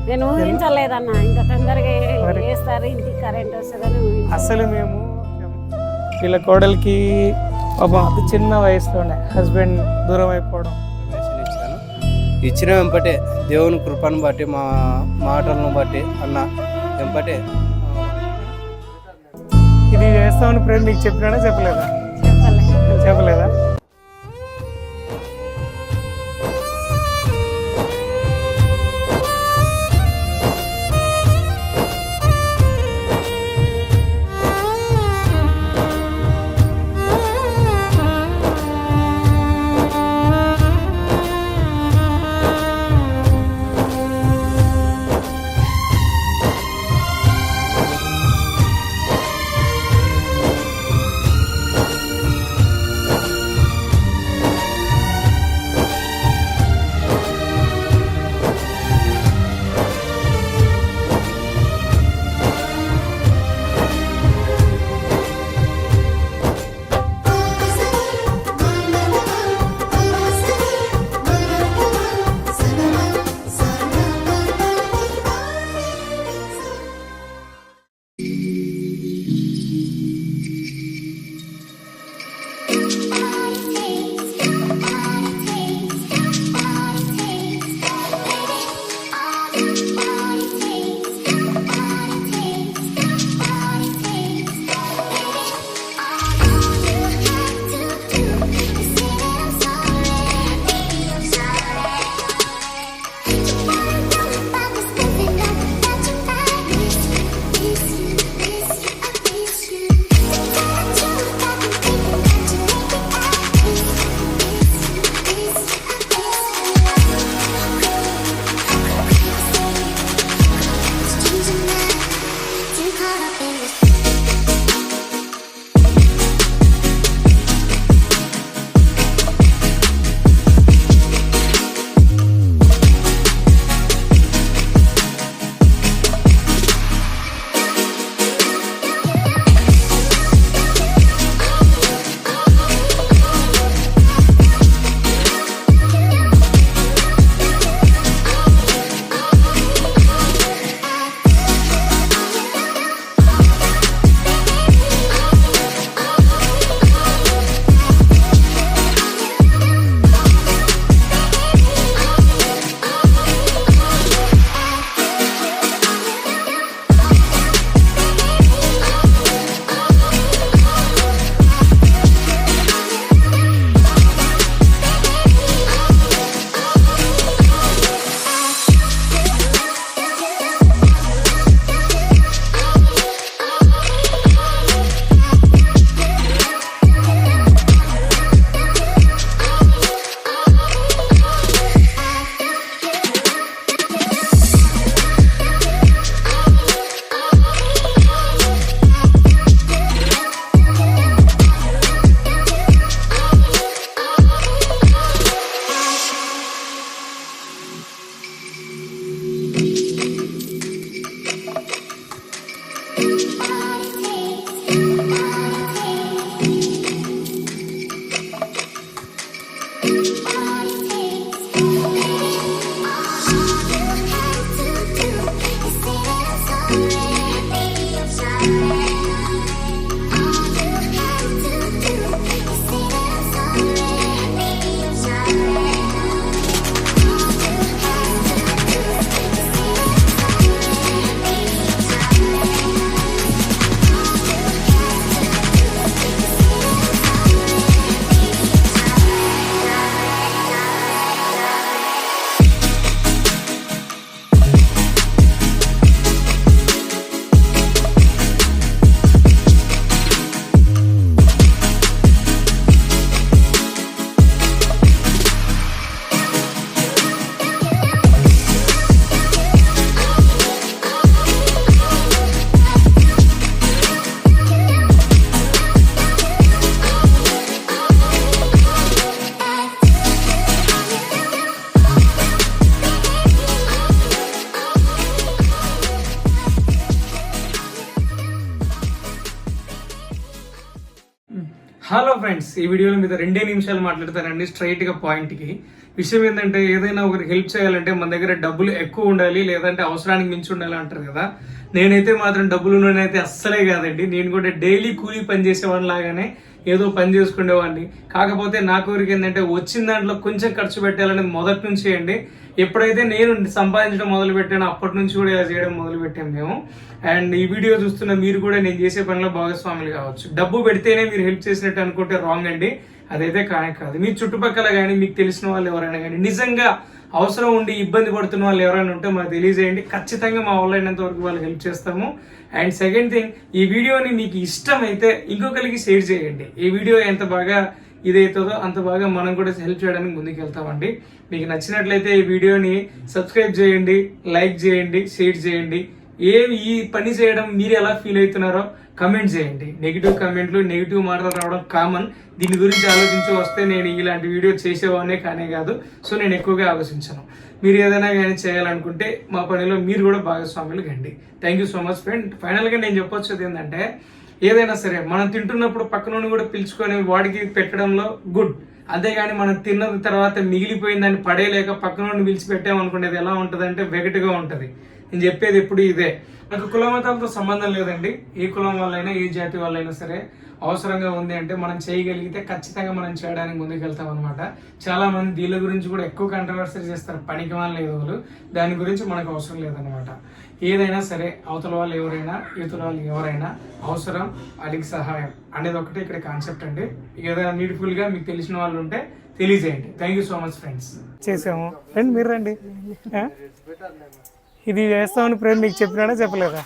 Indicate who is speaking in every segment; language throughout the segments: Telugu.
Speaker 1: నేను ఊహించలేదన్న ఇంత తొందరగా వేస్తారు ఇంటికి కరెంట్ వస్తుందని
Speaker 2: అసలు మేము వీళ్ళ కోడలికి పాపం అతి చిన్న వయసులోనే హస్బెండ్ దూరం అయిపోవడం
Speaker 3: ఇచ్చిన వెంపటే దేవుని కృపను బట్టి మా మాటలను బట్టి అన్న వెంపటే
Speaker 2: ఇది చేస్తామని ఫ్రెండ్ నీకు చెప్పినాడా చెప్పలేదా? చెప్పలేదా? హలో ఫ్రెండ్స్, ఈ వీడియోలో మీతో 2 నిమిషాలు మాట్లాడతానండి స్ట్రైట్గా పాయింట్కి. విషయం ఏంటంటే ఏదైనా ఒకరికి హెల్ప్ చేయాలంటే మన దగ్గర డబ్బులు ఎక్కువ ఉండాలి, లేదంటే అవసరానికి మించి ఉండాలి అంటారు కదా. నేనైతే మాత్రం డబ్బులునైతే అస్సలే కాదండి. నేను కూడా డైలీ కూలీ పని చేసేవాడిని లాగానే ఏదో పని చేసుకునేవాడిని. కాకపోతే నా కోరిక ఏంటంటే వచ్చిన దాంట్లో కొంచెం ఖర్చు పెట్టాలని మొదటి నుంచి అండి. ఎప్పుడైతే నేను సంపాదించడం మొదలు పెట్టానో అప్పటి నుంచి కూడా ఇలా చేయడం మొదలు పెట్టాము మేము. అండ్ ఈ వీడియో చూస్తున్న మీరు కూడా నేను చేసే పనిలో భాగస్వాములు కావచ్చు. డబ్బు పెడితేనే మీరు హెల్ప్ చేసినట్టు అనుకుంటే రాంగ్ అండి. అదైతే కానే కాదు. మీ చుట్టుపక్కల కానీ మీకు తెలిసిన వాళ్ళు ఎవరైనా కానీ నిజంగా అవసరం ఉండి ఇబ్బంది పడుతున్న వాళ్ళు ఎవరైనా ఉంటే మాకు తెలియజేయండి. ఖచ్చితంగా మా వల్ల అయినంత వరకు వాళ్ళు హెల్ప్ చేస్తాము. అండ్ సెకండ్ థింగ్, ఈ వీడియోని మీకు ఇష్టమైతే ఇంకొకరికి షేర్ చేయండి. ఈ వీడియో ఎంత బాగా ఇదవుతుందో అంత బాగా మనం కూడా హెల్ప్ చేయడానికి ముందుకు వెళ్తామండి. మీకు నచ్చినట్లయితే ఈ వీడియోని సబ్స్క్రైబ్ చేయండి, లైక్ చేయండి, షేర్ చేయండి. ఈ పని చేయడం మీరు ఎలా ఫీల్ అవుతున్నారో కమెంట్ చేయండి. నెగిటివ్ కమెంట్లు, నెగిటివ్ మాటలు రావడం కామన్. దీని గురించి ఆలోచించి వస్తే నేను ఇలాంటి వీడియో చేసేవానే కానే కాదు. సో నేను ఎక్కువగా ఆలోచించను. మీరు ఏదైనా కానీ చేయాలనుకుంటే మా పనిలో మీరు కూడా భాగస్వాములు కండి. Thank you so much friend. ఫైనల్గా నేను చెప్పొచ్చేది ఏంటంటే, ఏదైనా సరే మనం తింటున్నప్పుడు పక్కన కూడా పిలుచుకొని వాడికి పెట్టడంలో గుడ్. అంతేగాని మనం తిన్న తర్వాత మిగిలిపోయిందని పడేయలేక పక్కన పిలిచి పెట్టామనుకునేది ఎలా ఉంటుంది అంటే వెగటుగా ఉంటుంది. నేను చెప్పేది ఎప్పుడు ఇదే. నాకు కుల మతాలతో సంబంధం లేదండి. ఏ కులం వాళ్ళైనా ఏ జాతి వాళ్ళైనా సరే అవసరంగా ఉంది అంటే మనం చేయగలిగితే ఖచ్చితంగా మనం చేయడానికి ముందుకు వెళ్తాం అనమాట. చాలా మంది దీని గురించి కూడా ఎక్కువ కంట్రవర్సీ చేస్తారు, పనికి వాళ్ళు ఏదో. దాని గురించి మనకు అవసరం లేదనమాట. ఏదైనా సరే అవతల వాళ్ళు ఎవరైనా యువతల వాళ్ళు ఎవరైనా అవసరం అడిగి సహాయం అనేది ఒకటే ఇక్కడ కాన్సెప్ట్ అండి. ఏదైనా నీడ్ఫుల్ గా మీకు తెలిసిన వాళ్ళు ఉంటే తెలియజేయండి. Thank you so much friends. చేసాము ఫ్రెండ్, మీరు రండి. ఇది చేస్తామని ప్రేమ్ మీకు చెప్పినాడా చెప్పలేదా?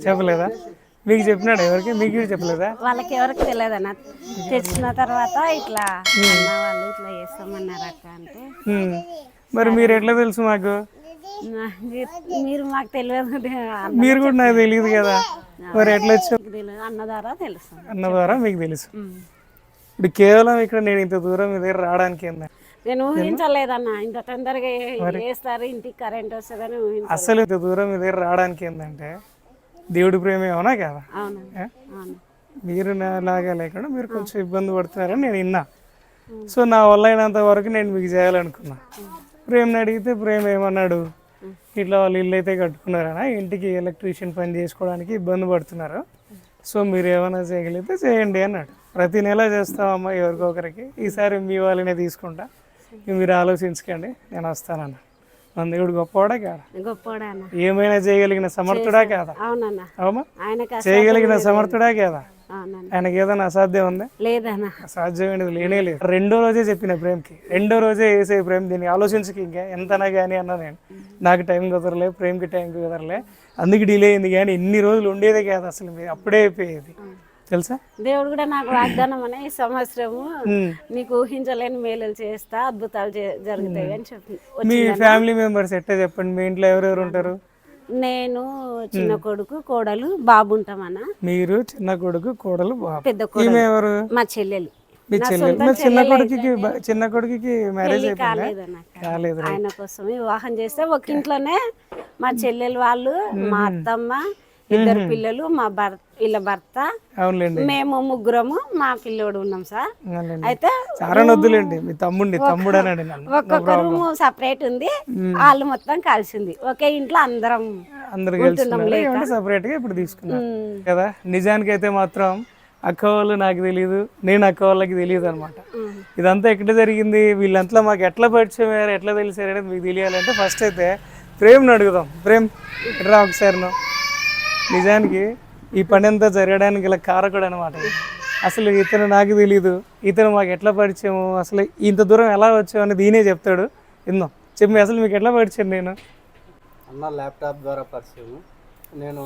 Speaker 2: చెప్పలేదా? మీకు చెప్పినాడు ఎవరికి? మీకు చెప్పలేదా?
Speaker 1: వాళ్ళకి ఎవరికి తెలియదన్న. తెచ్చిన తర్వాత ఇట్లా వాళ్ళు ఇట్లా చేస్తామన్నారు అక్క అంటే.
Speaker 2: మరి మీరు ఎట్లా తెలుసు మాకు?
Speaker 1: మీరు మాకు తెలియదు.
Speaker 2: మీరు కూడా నాకు తెలియదు కదా, మరి ఎట్లా వచ్చావు?
Speaker 1: అన్న ద్వారా తెలుసు.
Speaker 2: అన్న ద్వారా మీకు తెలుసు. ఇప్పుడు కేవలం ఇక్కడ నేను ఇంత దూరం మీ దగ్గర రావడానికి ఏందా?
Speaker 1: నేను ఊహించలేదన్న ఇంత తొందరగా వేస్తారు ఇంటికి కరెంట్ వస్తుందని ఊహించలేదు.
Speaker 2: అసలు ఇంత దూరం మీ దగ్గర రావడానికి ఏంటంటే దేవుడి ప్రేమ ఏమన్నా కదా. మీరు నాలాగా లేకుండా మీరు కొంచెం ఇబ్బంది పడుతున్నారని నేను విన్నా. సో నా వల్ల అయినంత వరకు నేను మీకు చేయాలనుకున్నా. ప్రేమని అడిగితే ప్రేమ ఏమన్నాడు, ఇట్లా వాళ్ళు ఇల్లు అయితే కట్టుకున్నారనా, ఇంటికి ఎలక్ట్రీషియన్ పని చేసుకోవడానికి ఇబ్బంది పడుతున్నారు, సో మీరు ఏమైనా చేయగలిగితే చేయండి అన్నాడు. ప్రతి నెల చేస్తామమ్మా ఎవరికొకరికి, ఈసారి మీ వాళ్ళనే తీసుకుంటా, మీరు ఆలోచించకండి, నేను వస్తానన్న. మన దేవుడు గొప్పవాడా కాదా?
Speaker 1: గొప్పవాడా?
Speaker 2: ఏమైనా చేయగలిగిన సమర్థుడా కాదా?
Speaker 1: అవునన్నా.
Speaker 2: అవుమా, చేయగలిగిన సమర్థుడా కాదా? ఆయనకి ఏదైనా అసాధ్యం ఉందా?
Speaker 1: లేదన్నా.
Speaker 2: అసాధ్యమైనది లేనే లేదు. రెండో రోజే చెప్పిన ప్రేమ్కి, రెండో రోజే వేసే ప్రేమ్ దీన్ని ఆలోచించక ఇంకా ఎంతనా కానీ అన్నా నేను. నాకు టైం కుదరలే, ప్రేమ్కి టైం కుదరలే, అందుకు డిలే అయింది. కానీ ఎన్ని రోజులు ఉండేదే కాదు అసలు, మీరు అప్పుడే అయిపోయేది తెలుసా.
Speaker 1: దేవుడు కూడా నాకు వాగ్దానం అనే ఈ సంవత్సరము నీకు ఊహించలేని మేలు చేస్తా, అద్భుతాలు జరుగుతాయి అని చెప్పి.
Speaker 2: మీ ఫ్యామిలీ మెంబర్స్ ఎట్లా చెప్పండి, మీ ఇంట్లో ఎవరెవరు ఉంటారు?
Speaker 1: నేను, చిన్న కొడుకు, కోడలు, బాబు ఉంటామన్నా.
Speaker 2: మీరు చిన్న కొడుకు, కోడలు, బాబు.
Speaker 1: పెద్ద కొడుకు
Speaker 2: ఎవరు?
Speaker 1: మా చెల్లెలు.
Speaker 2: మీ చెల్లెలు. చిన్న కొడుకుకి మ్యారేజ్ కాలేదు.
Speaker 1: ఆయన కోసం వివాహం చేస్తే ఒక ఇంట్లోనే మా చెల్లెలు వాళ్ళు, మా అత్తమ్మ, ఇద్దరు పిల్లలు, మా భర్త, వీళ్ళ భర్త, మేము ముగ్గురము, మా పిల్లోడు ఉన్నాం సార్. అయితే
Speaker 2: మీ తమ్ముడు అనండి.
Speaker 1: ఒక్కొక్క రూమ్ సపరేట్ ఉంది, వాళ్ళు మొత్తం కలిసింది ఒకే ఇంట్లో అందరం
Speaker 2: సపరేట్ గా ఇప్పుడు తీసుకున్నాం కదా. నిజానికి అయితే మాత్రం అక్క వాళ్ళు నాకు తెలియదు, నేను అక్క వాళ్ళకి తెలియదు అనమాట. ఇదంతా ఎక్కడ జరిగింది, వీళ్ళంతా మాకు ఎట్లా పరిచయం అయ్యారు, ఎట్లా తెలిసారు అనేది మీకు తెలియాలంటే ఫస్ట్ అయితే ప్రేమ్ని అడుగుదాం. ప్రేమ్ రా ఒకసారి. నిజానికి ఈ పని అంతా జరగడానికి గల కారకుడు అనమాట. అసలు ఇతను నాకు తెలీదు, ఇతను మాకు ఎట్లా పరిచయం, అసలు ఇంత దూరం ఎలా వచ్చావు అనేది ఈయనే చెప్తాడు. విందాం. చెప్పి అసలు మీకు ఎట్లా పరిచయం? నేను
Speaker 3: అన్న ల్యాప్టాప్ ద్వారా పరిచయం. నేను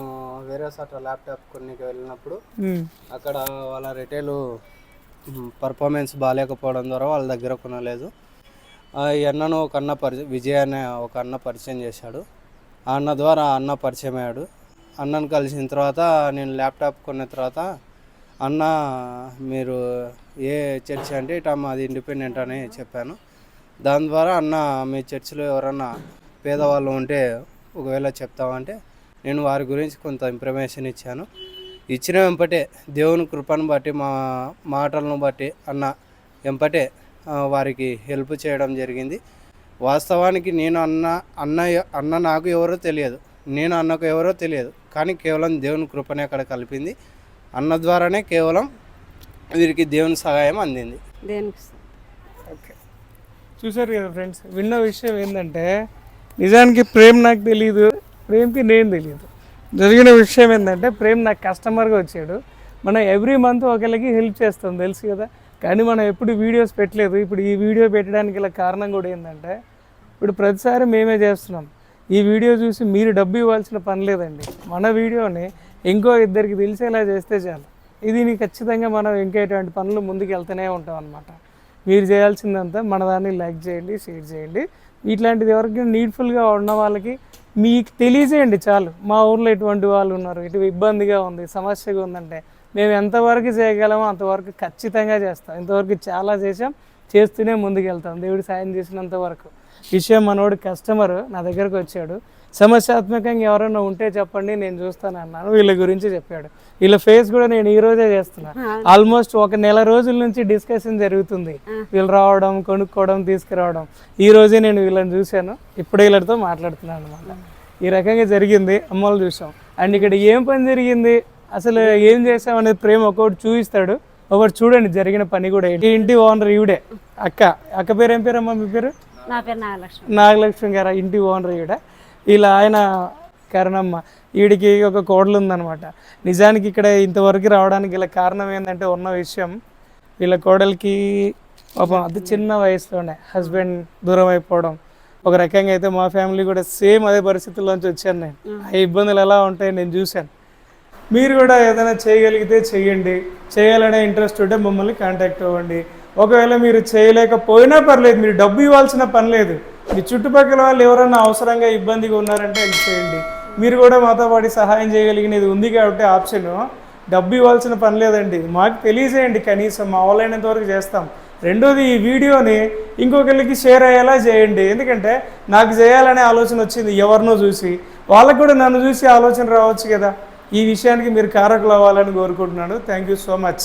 Speaker 3: వేరే చోట ల్యాప్టాప్ కొన్నికి వెళ్ళినప్పుడు అక్కడ వాళ్ళ రిటైల్ పర్ఫార్మెన్స్ బాగాలేకపోవడం ద్వారా వాళ్ళ దగ్గర కొనలేదు. ఈ అన్నను ఒక అన్న విజయ్ అనే ఒక అన్న పరిచయం చేశాడు. ఆ అన్న ద్వారా అన్న పరిచయం అయ్యాడు. అన్నను కలిసిన తర్వాత నేను ల్యాప్టాప్ కొన్న తర్వాత, అన్న మీరు ఏ చర్చ్ అంటే ఇట్లా మాది ఇండిపెండెంట్ అని చెప్పాను. దాని ద్వారా అన్న మీ చర్చిలో ఎవరన్నా పేదవాళ్ళు ఉంటే ఒకవేళ చెప్తామంటే నేను వారి గురించి కొంత ఇన్ఫర్మేషన్ ఇచ్చాను. ఇచ్చిన వెంపటే దేవుని కృపను బట్టి, మా మాటలను బట్టి అన్న వెంపటే వారికి హెల్ప్ చేయడం జరిగింది. వాస్తవానికి నేను అన్న నాకు ఎవరో తెలియదు, నేను అన్నకు ఎవరో తెలియదు, కానీ కేవలం దేవుని కృపనే అక్కడ కలిపింది. అన్న ద్వారానే కేవలం వీరికి దేవుని సహాయం అందింది.
Speaker 2: ఓకే, చూసారు కదా ఫ్రెండ్స్, విన్న విషయం ఏంటంటే నిజానికి ప్రేమ్ నాకు తెలియదు, ప్రేమ్కి నేను తెలియదు. జరిగిన విషయం ఏంటంటే ప్రేమ్ నాకు కస్టమర్గా వచ్చాడు. మనం ఎవ్రీ మంత్ ఒకరికి హెల్ప్ చేస్తాం తెలుసు కదా, కానీ మనం ఎప్పుడు వీడియోస్ పెట్టలేదు. ఇప్పుడు ఈ వీడియో పెట్టడానికి ఇలా కారణం కూడా ఏంటంటే ఇప్పుడు ప్రతిసారి మేమే చేస్తున్నాం. ఈ వీడియో చూసి మీరు డబ్బు ఇవ్వాల్సిన పని లేదండి. మన వీడియోని ఇంకో ఇద్దరికి తెలిసేలా చేస్తే చాలు. ఇది ఖచ్చితంగా మనం ఇంకా ఇటువంటి పనులు ముందుకు వెళ్తూనే ఉంటాం అన్నమాట. మీరు చేయాల్సిందంతా మన దాన్ని లైక్ చేయండి, షేర్ చేయండి. ఇట్లాంటిది ఎవరికి నీడ్ఫుల్గా ఉన్న వాళ్ళకి మీకు తెలియజేయండి చాలు. మా ఊర్లో ఇటువంటి వాళ్ళు ఉన్నారు, ఇటు ఇబ్బందిగా ఉంది, సమస్యగా ఉందంటే మేము ఎంతవరకు చేయగలమో అంతవరకు ఖచ్చితంగా చేస్తాం. ఇంతవరకు చాలా చేస్తూనే ముందుకు వెళ్తాం దేవుడి సాయం చేసినంత వరకు. విషయం మనోడు కస్టమర్ నా దగ్గరకు వచ్చాడు, సమస్యాత్మకంగా ఎవరైనా ఉంటే చెప్పండి నేను చూస్తాను అన్నాను. వీళ్ళ గురించి చెప్పాడు. వీళ్ళ ఫేస్ కూడా నేను ఈ రోజే చేస్తున్నా. ఆల్మోస్ట్ 1 నెల రోజుల నుంచి డిస్కషన్ జరుగుతుంది, వీళ్ళు రావడం, కొనుక్కోవడం, తీసుకురావడం. ఈ రోజే నేను వీళ్ళని చూశాను, ఇప్పుడే వీళ్ళతో మాట్లాడుతున్నాను అనమాట. ఈ రకంగా జరిగింది. అమ్మలు చూసాం. అండ్ ఇక్కడ ఏం పని జరిగింది, అసలు ఏం చేసాం అనేది ప్రేమ ఒకటి చూపిస్తాడు. ఒకటి చూడండి జరిగిన పని కూడా. ఇంటి ఓనర్ ఈవిడే, అక్క పేరు ఏం పేరమ్మా? మీ పేరు?
Speaker 1: నా పేరు నాగలక్ష్మి.
Speaker 2: నాగలక్ష్మి గారు ఇంటి ఓనర్ ఈవిడ. ఇలా ఆయన కరణమ్మ, ఈవిడికి ఒక కోడలు ఉందన్నమాట. నిజానికి ఇక్కడ ఇంతవరకు రావడానికి ఇలా కారణం ఏంటంటే ఉన్న విషయం, వీళ్ళ కోడలికి పాపం అతి చిన్న వయసులోనే హస్బెండ్ దూరం అయిపోవడం. ఒక రకంగా అయితే మా ఫ్యామిలీ కూడా సేమ్ అదే పరిస్థితుల్లోంచి వచ్చాను నేను. ఆ ఇబ్బందులు ఎలా ఉంటాయో నేను చూశాను. మీరు కూడా ఏదైనా చేయగలిగితే చెయ్యండి. చేయాలనే ఇంట్రెస్ట్ ఉంటే మమ్మల్ని కాంటాక్ట్ అవ్వండి. ఒకవేళ మీరు చేయలేకపోయినా పర్లేదు, మీరు డబ్బు ఇవ్వాల్సిన పని లేదు. మీ చుట్టుపక్కల వాళ్ళు ఎవరైనా అవసరంగా ఇబ్బందిగా ఉన్నారంటే హెల్ప్ చేయండి. మీరు కూడా మాతో పాటు సహాయం చేయగలిగినది ఉంది కాబట్టి ఆప్షన్. డబ్బు ఇవ్వాల్సిన పని లేదండి, మాకు తెలియజేయండి, కనీసం మా వాళ్ళైనంత వరకు చేస్తాం. రెండోది, ఈ వీడియోని ఇంకొకరికి షేర్ అయ్యేలా చేయండి. ఎందుకంటే నాకు చేయాలనే ఆలోచన వచ్చింది ఎవరినో చూసి, వాళ్ళకు కూడా నన్ను చూసి ఆలోచన రావచ్చు కదా. ఈ విషయానికి మీరు కారకులు అవ్వాలని కోరుకుంటున్నాను. Thank you so much.